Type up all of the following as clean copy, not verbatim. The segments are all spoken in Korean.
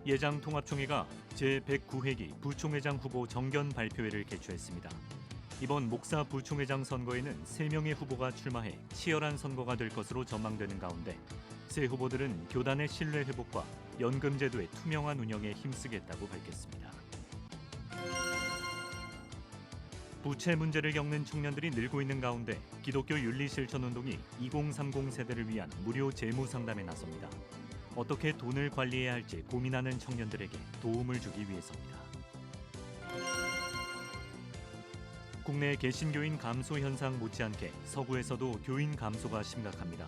예장통합총회가 제109회기 부총회장 후보 정견 발표회를 개최했습니다. 이번 목사 부총회장 선거에는 3명의 후보가 출마해 치열한 선거가 될 것으로 전망되는 가운데 새 후보들은 교단의 신뢰 회복과 연금제도의 투명한 운영에 힘쓰겠다고 밝혔습니다. 부채 문제를 겪는 청년들이 늘고 있는 가운데 기독교 윤리실천운동이 2030 세대를 위한 무료 재무 상담에 나섭니다. 어떻게 돈을 관리해야 할지 고민하는 청년들에게 도움을 주기 위해서입니다. 국내 개신교인 감소 현상 못지않게 서구에서도 교인 감소가 심각합니다.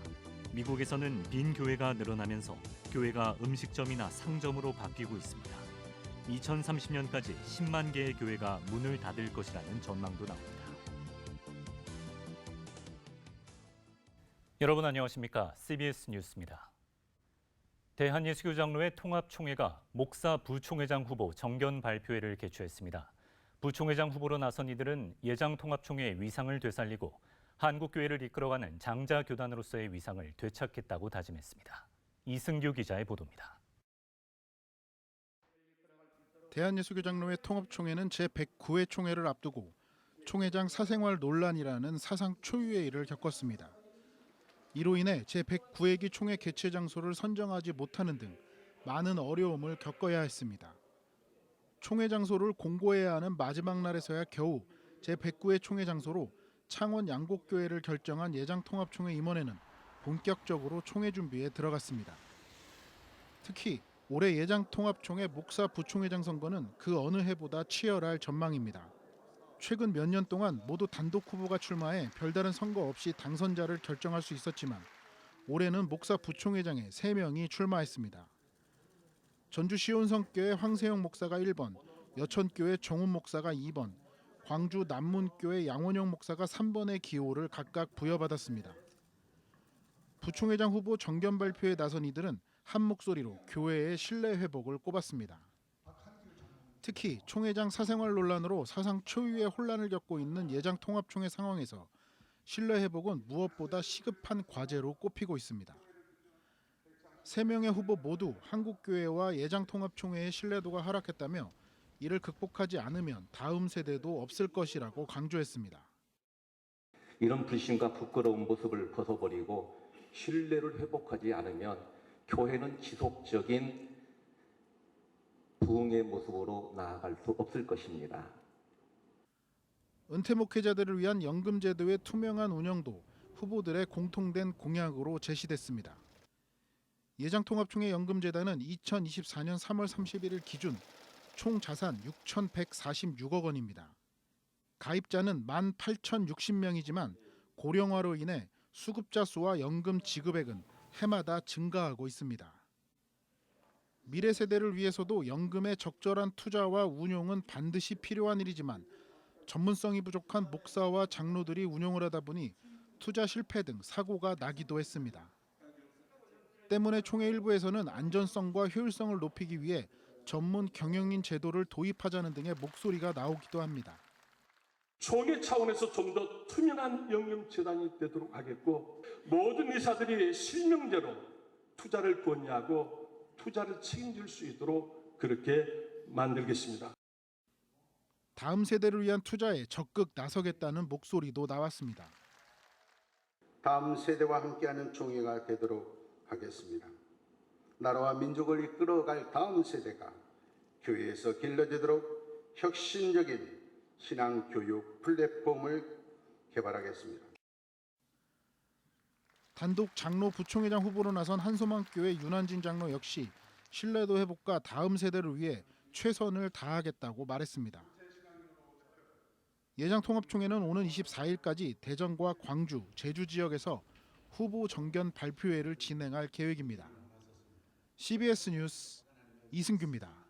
미국에서는 빈 교회가 늘어나면서 교회가 음식점이나 상점으로 바뀌고 있습니다. 2030년까지 10만 개의 교회가 문을 닫을 것이라는 전망도 나옵니다. 여러분 안녕하십니까? CBS 뉴스입니다. 대한예수교장로회 통합총회가 목사 부총회장 후보 정견 발표회를 개최했습니다. 부총회장 후보로 나선 이들은 예장통합총회의 위상을 되살리고 한국교회를 이끌어가는 장자교단으로서의 위상을 되찾겠다고 다짐했습니다. 이승규 기자의 보도입니다. 대한예수교장로회 통합총회는 제109회 총회를 앞두고 총회장 사생활 논란이라는 사상 초유의 일을 겪었습니다. 이로 인해 제109회기 총회 개최 장소를 선정하지 못하는 등 많은 어려움을 겪어야 했습니다. 총회 장소를 공고해야 하는 마지막 날에서야 겨우 제109회 총회 장소로 창원 양곡교회를 결정한 예장통합총회 임원회는 본격적으로 총회 준비에 들어갔습니다. 특히 올해 예장통합총회 목사 부총회장 선거는 그 어느 해보다 치열할 전망입니다. 최근 몇 년 동안 모두 단독 후보가 출마해 별다른 선거 없이 당선자를 결정할 수 있었지만 올해는 목사 부총회장에 3명이 출마했습니다. 전주 시온성교회 황세영 목사가 1번, 여천교회 정훈 목사가 2번, 광주 남문교회 양원영 목사가 3번의 기호를 각각 부여받았습니다. 부총회장 후보 정견 발표에 나선 이들은 한 목소리로 교회의 신뢰 회복을 꼽았습니다. 특히 총회장 사생활 논란으로 사상 초유의 혼란을 겪고 있는 예장통합총회 상황에서 신뢰 회복은 무엇보다 시급한 과제로 꼽히고 있습니다. 3명의 후보 모두 한국교회와 예장통합총회의 신뢰도가 하락했다며 이를 극복하지 않으면 다음 세대도 없을 것이라고 강조했습니다. 이런 불신과 부끄러운 모습을 벗어버리고 신뢰를 회복하지 않으면 교회는 지속적인 부흥의 모습으로 나아갈 수 없을 것입니다. 은퇴 목회자들을 위한 연금제도의 투명한 운영도 후보들의 공통된 공약으로 제시됐습니다. 예장통합총회 연금재단은 2024년 3월 31일 기준 총 자산 6,146억 원입니다. 가입자는 18,060명이지만 고령화로 인해 수급자 수와 연금 지급액은 해마다 증가하고 있습니다. 미래 세대를 위해서도 연금의 적절한 투자와 운용은 반드시 필요한 일이지만 전문성이 부족한 목사와 장로들이 운용을 하다 보니 투자 실패 등 사고가 나기도 했습니다. 때문에 총회 일부에서는 안전성과 효율성을 높이기 위해 전문 경영인 제도를 도입하자는 등의 목소리가 나오기도 합니다. 총회 차원에서 좀 더 투명한 연금재단이 되도록 하겠고 모든 의사들이 실명제로 투자를 권유하고 투자를 책임질 수 있도록 그렇게 만들겠습니다. 다음 세대를 위한 투자에 적극 나서겠다는 목소리도 나왔습니다. 다음 세대와 함께하는 총회가 되도록 하겠습니다. 나라와 민족을 이끌어갈 다음 세대가 교회에서 길러지도록 혁신적인 신앙교육 플랫폼을 개발하겠습니다. 단독 장로 부총회장 후보로 나선 한소망교회 윤한진 장로 역시 신뢰도 회복과 다음 세대를 위해 최선을 다하겠다고 말했습니다. 예장통합총회는 오는 24일까지 대전과 광주, 제주 지역에서 후보 정견 발표회를 진행할 계획입니다. CBS 뉴스 이승규입니다.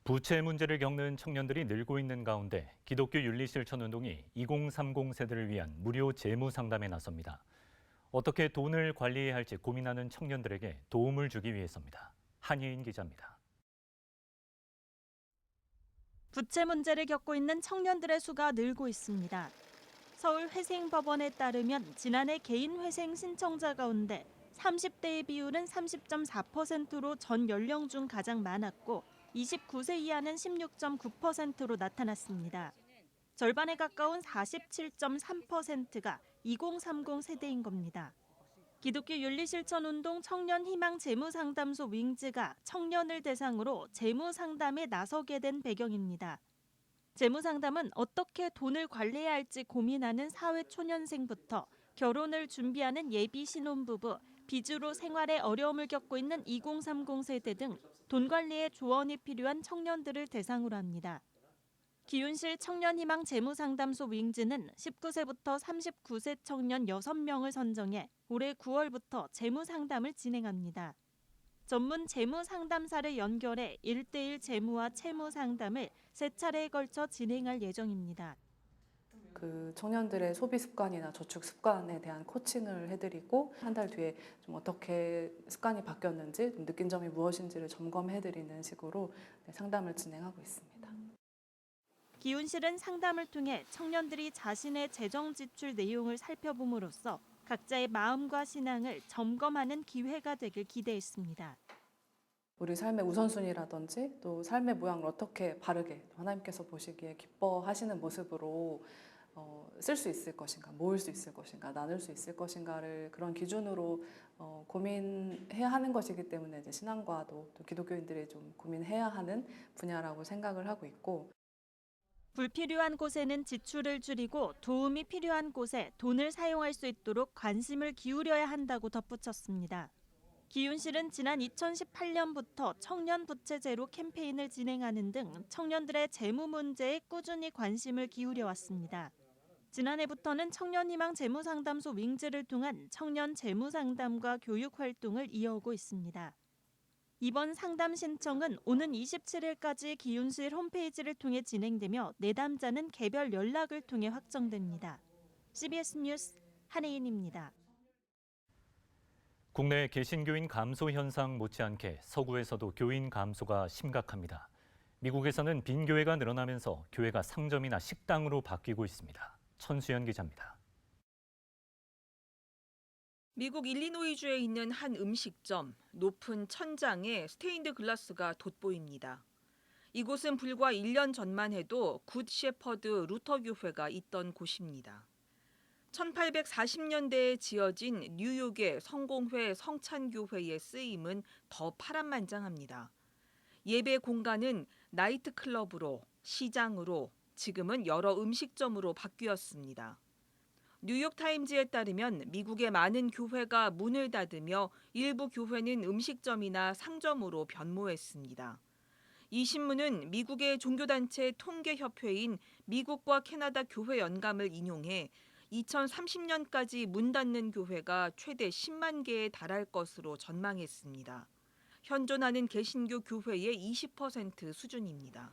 부채 문제를 겪는 청년들이 늘고 있는 가운데 기독교 윤리실천운동이 2030 세대를 위한 무료 재무 상담에 나섭니다. 어떻게 돈을 관리해야 할지 고민하는 청년들에게 도움을 주기 위해서입니다. 한예인 기자입니다. 부채 문제를 겪고 있는 청년들의 수가 늘고 있습니다. 서울회생법원에 따르면 지난해 개인 회생 신청자 가운데 30대의 비율은 30.4%로 전 연령 중 가장 많았고 29세 이하는 16.9%로 나타났습니다. 절반에 가까운 47.3%가 2030 세대인 겁니다. 기독교 윤리실천운동 청년희망재무상담소 윙즈가 청년을 대상으로 재무상담에 나서게 된 배경입니다. 재무상담은 어떻게 돈을 관리해야 할지 고민하는 사회초년생부터 결혼을 준비하는 예비 신혼부부, 빚으로 생활에 어려움을 겪고 있는 2030 세대 등 돈 관리에 조언이 필요한 청년들을 대상으로 합니다. 기윤실 청년희망 재무상담소 윙즈는 19세부터 39세 청년 6명을 선정해 올해 9월부터 재무상담을 진행합니다. 전문 재무상담사를 연결해 1:1 재무와 채무 상담을 3차례에 걸쳐 진행할 예정입니다. 그 청년들의 소비 습관이나 저축 습관에 대한 코칭을 해드리고 한 달 뒤에 좀 어떻게 습관이 바뀌었는지 느낀 점이 무엇인지를 점검해드리는 식으로 상담을 진행하고 있습니다. 기윤실은 상담을 통해 청년들이 자신의 재정 지출 내용을 살펴봄으로써 각자의 마음과 신앙을 점검하는 기회가 되길 기대했습니다. 우리 삶의 우선순위라든지 또 삶의 모양을 어떻게 바르게 하나님께서 보시기에 기뻐하시는 모습으로 쓸 수 있을 것인가, 모을 수 있을 것인가, 나눌 수 있을 것인가를 그런 기준으로 고민해야 하는 것이기 때문에 이제 신앙과도 또 기독교인들이 좀 고민해야 하는 분야라고 생각을 하고 있고, 불필요한 곳에는 지출을 줄이고 도움이 필요한 곳에 돈을 사용할 수 있도록 관심을 기울여야 한다고 덧붙였습니다. 기윤실은 지난 2018년부터 청년 부채 제로 캠페인을 진행하는 등 청년들의 재무 문제에 꾸준히 관심을 기울여 왔습니다. 지난해부터는 청년희망 재무상담소 윙즈를 통한 청년 재무상담과 교육 활동을 이어오고 있습니다. 이번 상담 신청은 오는 27일까지 기윤실 홈페이지를 통해 진행되며 내담자는 개별 연락을 통해 확정됩니다. CBS 뉴스 한혜인입니다. 국내 개신교인 감소 현상 못지않게 서구에서도 교인 감소가 심각합니다. 미국에서는 빈 교회가 늘어나면서 교회가 상점이나 식당으로 바뀌고 있습니다. 천수연 기자입니다. 미국 일리노이주에 있는 한 음식점, 높은 천장에 스테인드 글라스가 돋보입니다. 이곳은 불과 1년 전만 해도 굿 shepherd 루터 교회가 있던 곳입니다. 1840년대에 지어진 뉴욕의 성공회 성찬교회의 쓰임은 더 파란만장합니다. 예배 공간은 나이트클럽으로, 시장으로, 지금은 여러 음식점으로 바뀌었습니다. 뉴욕타임즈에 따르면 미국의 많은 교회가 문을 닫으며 일부 교회는 음식점이나 상점으로 변모했습니다. 이 신문은 미국의 종교단체 통계협회인 미국과 캐나다 교회 연감을 인용해 2030년까지 문 닫는 교회가 최대 10만 개에 달할 것으로 전망했습니다. 현존하는 개신교 교회의 20% 수준입니다.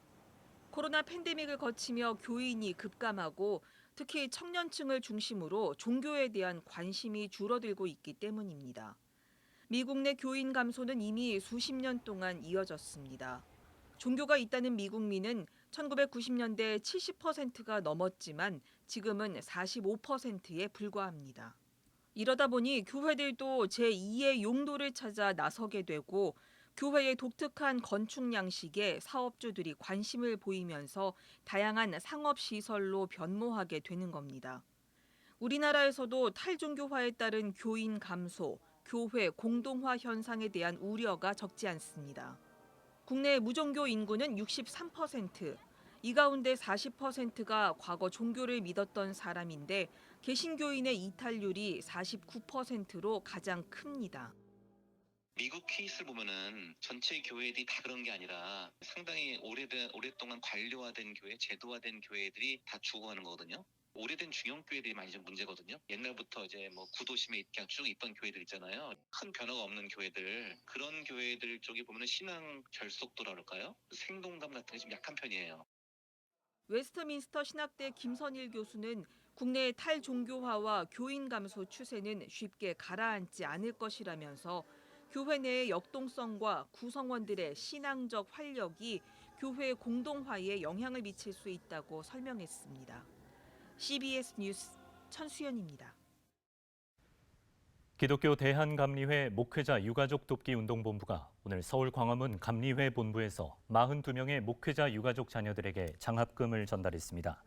코로나 팬데믹을 거치며 교인이 급감하고 특히 청년층을 중심으로 종교에 대한 관심이 줄어들고 있기 때문입니다. 미국 내 교인 감소는 이미 수십 년 동안 이어졌습니다. 종교가 있다는 미국민은 1990년대 70%가 넘었지만 지금은 45%에 불과합니다. 이러다 보니 교회들도 제2의 용도를 찾아 나서게 되고 교회의 독특한 건축 양식에 사업주들이 관심을 보이면서 다양한 상업시설로 변모하게 되는 겁니다. 우리나라에서도 탈종교화에 따른 교인 감소, 교회 공동화 현상에 대한 우려가 적지 않습니다. 국내 무종교 인구는 63%, 이 가운데 40%가 과거 종교를 믿었던 사람인데 개신교인의 이탈률이 49%로 가장 큽니다. 미국 케이스를 보면은 전체 교회들이 다 그런 게 아니라 상당히 오랫동안 관료화된 교회, 제도화된 교회들이 다 죽어가는 거거든요. 오래된 중형교회들이 많이 좀 문제거든요. 옛날부터 이제 뭐 구도심에 그냥 쭉 있던 교회들 있잖아요. 큰 변화가 없는 교회들, 그런 교회들 쪽에 보면은 신앙 결속도라 그럴까요? 생동감 같은 게 좀 약한 편이에요. 웨스트민스터 신학대 김선일 교수는 국내의 탈종교화와 교인 감소 추세는 쉽게 가라앉지 않을 것이라면서 교회 내의 역동성과 구성원들의 신앙적 활력이 교회 공동화에 영향을 미칠 수 있다고 설명했습니다. CBS 뉴스 천수연입니다. 기독교 대한감리회 목회자 유가족 돕기 운동본부가 오늘 서울 광화문 감리회 본부에서 42명의 목회자 유가족 자녀들에게 장학금을 전달했습니다.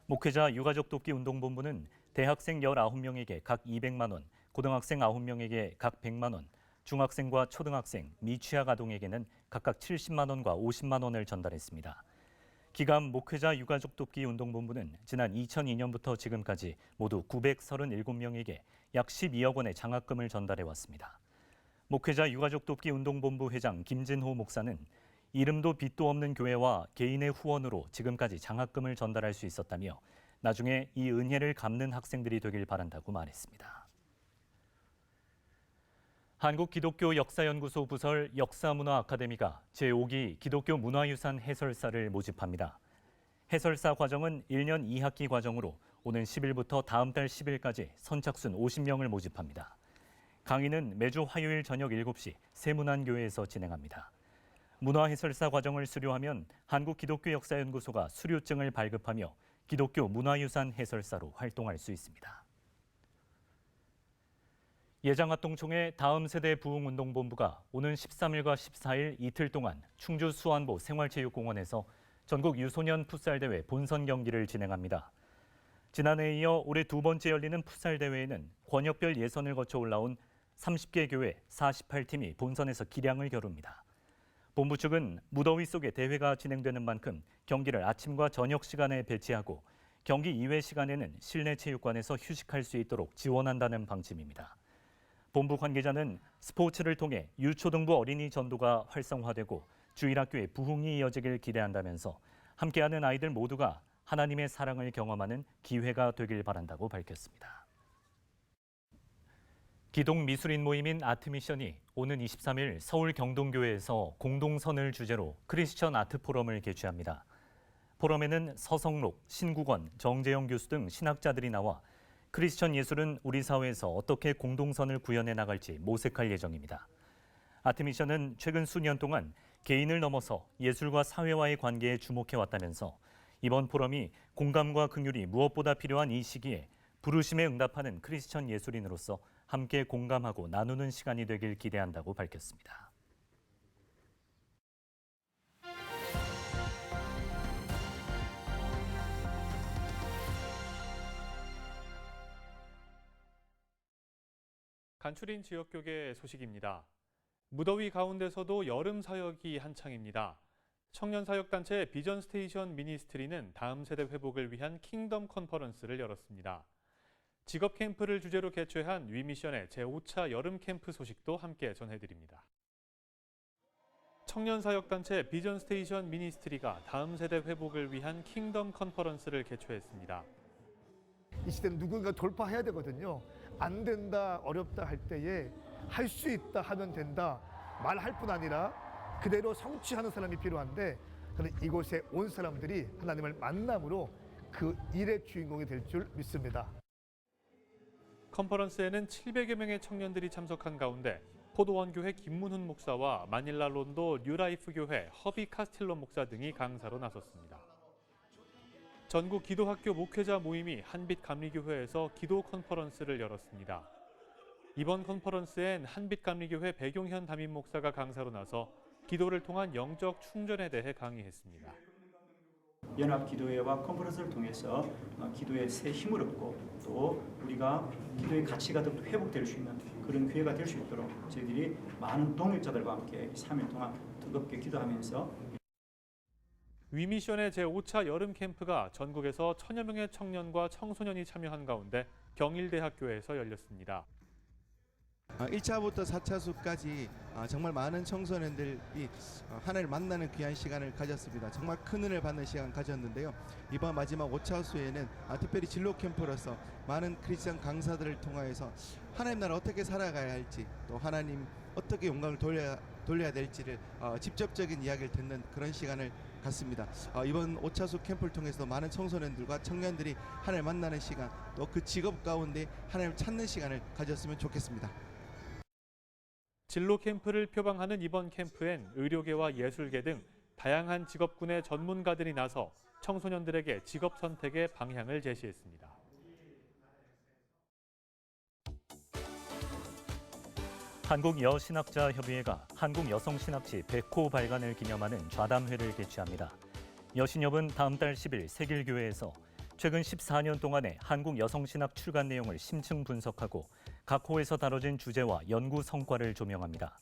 목회자 유가족 돕기 운동본부는 대학생 19명에게 각 200만 원, 고등학생 9명에게 각 100만 원, 중학생과 초등학생, 미취학 아동에게는 각각 70만 원과 50만 원을 전달했습니다. 기감 목회자 유가족 돕기 운동본부는 지난 2002년부터 지금까지 모두 937명에게 약 12억 원의 장학금을 전달해 왔습니다. 목회자 유가족 돕기 운동본부 회장 김진호 목사는 이름도 빚도 없는 교회와 개인의 후원으로 지금까지 장학금을 전달할 수 있었다며 나중에 이 은혜를 갚는 학생들이 되길 바란다고 말했습니다. 한국기독교역사연구소 부설 역사문화 아카데미가 제5기 기독교 문화유산 해설사를 모집합니다. 해설사 과정은 1년 2학기 과정으로 오는 10일부터 다음 달 10일까지 선착순 50명을 모집합니다. 강의는 매주 화요일 저녁 7시 세문안교회에서 진행합니다. 문화해설사 과정을 수료하면 한국기독교역사연구소가 수료증을 발급하며 기독교 문화유산 해설사로 활동할 수 있습니다. 예장합동총회 다음 세대 부흥운동본부가 오는 13일과 14일 이틀 동안 충주 수안보 생활체육공원에서 전국 유소년 풋살대회 본선 경기를 진행합니다. 지난해에 이어 올해 두 번째 열리는 풋살대회에는 권역별 예선을 거쳐 올라온 30개 교회 48팀이 본선에서 기량을 겨룹니다. 본부 측은 무더위 속에 대회가 진행되는 만큼 경기를 아침과 저녁 시간에 배치하고 경기 이외 시간에는 실내 체육관에서 휴식할 수 있도록 지원한다는 방침입니다. 본부 관계자는 스포츠를 통해 유초등부 어린이 전도가 활성화되고 주일학교의 부흥이 이어지길 기대한다면서 함께하는 아이들 모두가 하나님의 사랑을 경험하는 기회가 되길 바란다고 밝혔습니다. 기독 미술인 모임인 아트미션이 오는 23일 서울 경동교회에서 공동선을 주제로 크리스천 아트 포럼을 개최합니다. 포럼에는 서성록, 신국원, 정재영 교수 등 신학자들이 나와 크리스천 예술은 우리 사회에서 어떻게 공동선을 구현해 나갈지 모색할 예정입니다. 아트미션은 최근 수년 동안 개인을 넘어서 예술과 사회와의 관계에 주목해왔다면서 이번 포럼이 공감과 긍휼이 무엇보다 필요한 이 시기에 부르심에 응답하는 크리스천 예술인으로서 함께 공감하고 나누는 시간이 되길 기대한다고 밝혔습니다. 간추린 지역교계 소식입니다. 무더위 가운데서도 여름 사역이 한창입니다. 청년사역단체 비전 스테이션 미니스트리는 다음 세대 회복을 위한 킹덤 컨퍼런스를 열었습니다. 직업 캠프를 주제로 개최한 위미션의 제5차 여름 캠프 소식도 함께 전해드립니다. 청년사역단체 비전 스테이션 미니스트리가 다음 세대 회복을 위한 킹덤 컨퍼런스를 개최했습니다. 이 시대는 누군가 돌파해야 되거든요. 안 된다, 어렵다 할 때에 할 수 있다 하면 된다 말할 뿐 아니라 그대로 성취하는 사람이 필요한데 저는 이곳에 온 사람들이 하나님을 만남으로 그 일의 주인공이 될 줄 믿습니다. 컨퍼런스에는 700여 명의 청년들이 참석한 가운데 포도원 교회 김문훈 목사와 마닐라 론도 뉴라이프 교회 허비 카스틸로 목사 등이 강사로 나섰습니다. 전국 기도학교 목회자 모임이 한빛감리교회에서 기도 컨퍼런스를 열었습니다. 이번 컨퍼런스엔 한빛감리교회 백용현 담임 목사가 강사로 나서 기도를 통한 영적 충전에 대해 강의했습니다. 연합기도회와 컨퍼런스를 통해서 기도의 새 힘을 얻고 또 우리가 기도의 가치가 더 회복될 수 있는 그런 기회가 될 수 있도록 저희들이 많은 동역자들과 함께 3일 동안 뜨겁게 기도하면서 위미션의 제5차 여름 캠프가 전국에서 1000여 명의 청년과 청소년이 참여한 가운데 경일대학교에서 열렸습니다. 1차부터 4차수까지 정말 많은 청소년들이 하나님을 만나는 귀한 시간을 가졌습니다. 정말 큰 은혜를 받는 시간을 가졌는데요. 이번 마지막 5차수에는 특별히 진로 캠프로서 많은 크리스천 강사들을 통하여서 하나님 나라 어떻게 살아가야 할지 또 하나님 어떻게 영광을 돌려야 될지를 직접적인 이야기를 듣는 그런 시간을 갖습니다. 이번 5차수 캠프를 통해서 많은 청소년들과 청년들이 하나님을 만나는 시간 또 그 직업 가운데 하나님을 찾는 시간을 가졌으면 좋겠습니다. 진로 캠프를 표방하는 이번 캠프엔 의료계와 예술계 등 다양한 직업군의 전문가들이 나서 청소년들에게 직업 선택의 방향을 제시했습니다. 한국여신학자협의회가 한국여성신학지 100호 발간을 기념하는 좌담회를 개최합니다. 여신협은 다음 달 10일 세길교회에서 최근 14년 동안의 한국 여성신학 출간 내용을 심층 분석하고 각 호에서 다뤄진 주제와 연구 성과를 조명합니다.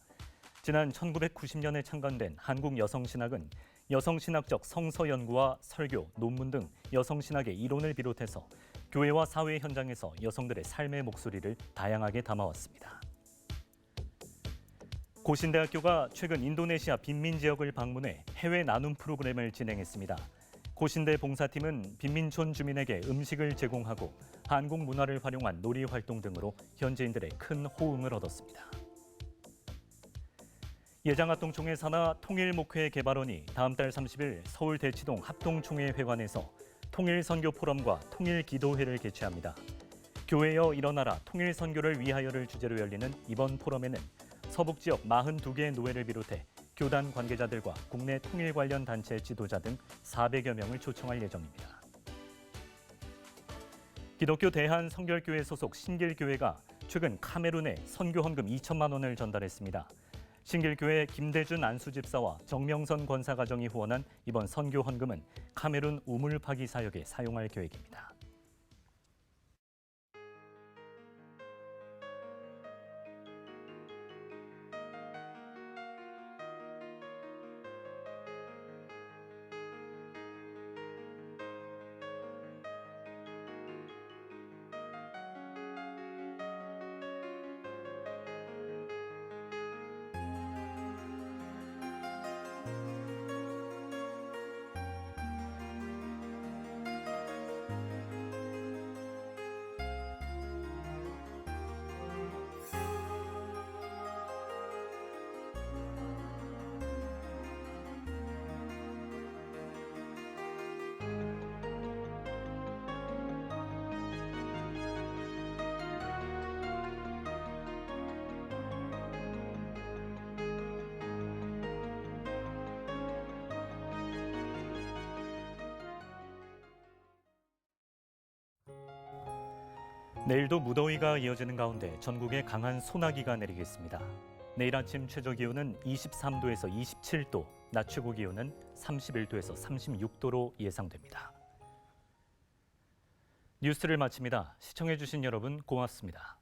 지난 1990년에 창간된 한국 여성신학은 여성신학적 성서 연구와 설교, 논문 등 여성신학의 이론을 비롯해서 교회와 사회 현장에서 여성들의 삶의 목소리를 다양하게 담아왔습니다. 고신대학교가 최근 인도네시아 빈민 지역을 방문해 해외 나눔 프로그램을 진행했습니다. 고신대 봉사팀은 빈민촌 주민에게 음식을 제공하고 한국 문화를 활용한 놀이 활동 등으로 현지인들의 큰 호응을 얻었습니다. 예장합동총회 산하 통일목회 개발원이 다음 달 30일 서울 대치동 합동총회회관에서 통일선교 포럼과 통일기도회를 개최합니다. 교회여 일어나라 통일선교를 위하여를 주제로 열리는 이번 포럼에는 서북 지역 42개 노회를 비롯해 교단 관계자들과 국내 통일 관련 단체 지도자 등 400여 명을 초청할 예정입니다. 기독교 대한성결교회 소속 신길교회가 최근 카메룬에 선교헌금 2천만 원을 전달했습니다. 신길교회 김대준 안수집사와 정명선 권사가정이 후원한 이번 선교헌금은 카메룬 우물 파기 사역에 사용할 계획입니다. 내일도 무더위가 이어지는 가운데 전국에 강한 소나기가 내리겠습니다. 내일 아침 최저 기온은 23도에서 27도, 낮 최고 기온은 31도에서 36도로 예상됩니다. 뉴스를 마칩니다. 시청해주신 여러분 고맙습니다.